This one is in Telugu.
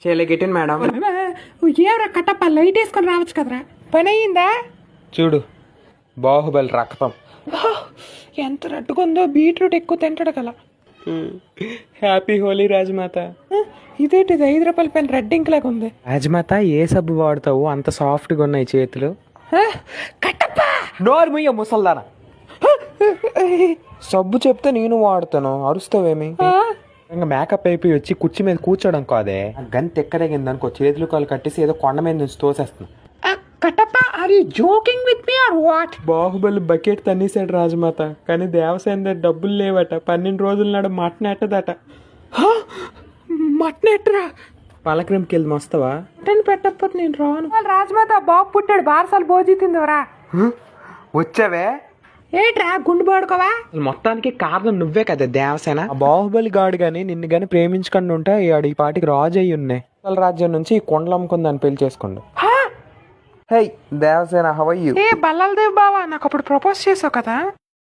చేయలేకెట్టింది మేడం. ఏరా కట్టప్ప లైట్ వేసుకొని రావచ్చు కదరా, పని అయ్యిందా? చూడు బాహుబలి రక్తం. ఎంత రట్టుకుందో, బీట్రూట్ ఎక్కువ తింటాడు కదా. హ్యాపీ హోలీ రాజమాత. ఇదేంటిది 5 రూపాయల పెన్ రెడ్ ఇంక్ లాగా ఉంది. రాజమాత ఏ సబ్బు వాడతావు? అంత సాఫ్ట్గా ఉన్నాయి చేతులు. కట్టప్ప నోరు ముయ్య ముసల్దానా. సబ్బు చెప్తే నేను వాడతాను, అరుస్తావేమి? ఇంకా మేకప్ అయిపోయి వచ్చి కుర్చీ మీద కూర్చోడం కాదే, గన్ తెక్కరేగింది అనుకో, చేతులు కాలు కట్టేసి ఏదో కొండ మీద నుంచి తోసేస్తున్నా. Kattappa are you joking with me or what? Baahubali bucket తన్నేసాడు రాజమాత, కానీ దేవసేన దగ్గర డబ్బులు లేవట. 12 రోజుల నాడు మటన్ ఎట్టదట. మటన్ ఎట్టరా? పలకరింపుకి వెళ్ళి వస్తావా? మటన్ పెట్టకపోతే నేను రాను. రాజమాత బాబు పుట్టాడు, బారసాలు భోజీ తిందివరా. వచ్చావే ఏట్రా గుండు పడుకోవా? మొత్తానికి కారణం నువ్వే కదా దేవసేన. ఆ బాహుబలి గాడు గాని నిన్ను గాని ప్రేమించుకుండా ఉంటే ఆడు ఈ పాటికి రాజు అయ్యి ఉన్నాయి. రాజ్యం నుంచి ఈ కొండలు అమ్ముకుని దాన్ని పెళ్లి చేసుకోండు. హే దేవసేన, హౌ ఆర్ యు? ఏ బల్లలదేవ్ బావా, నాకు అప్పుడు ప్రపోజ్ చేసావు కదా.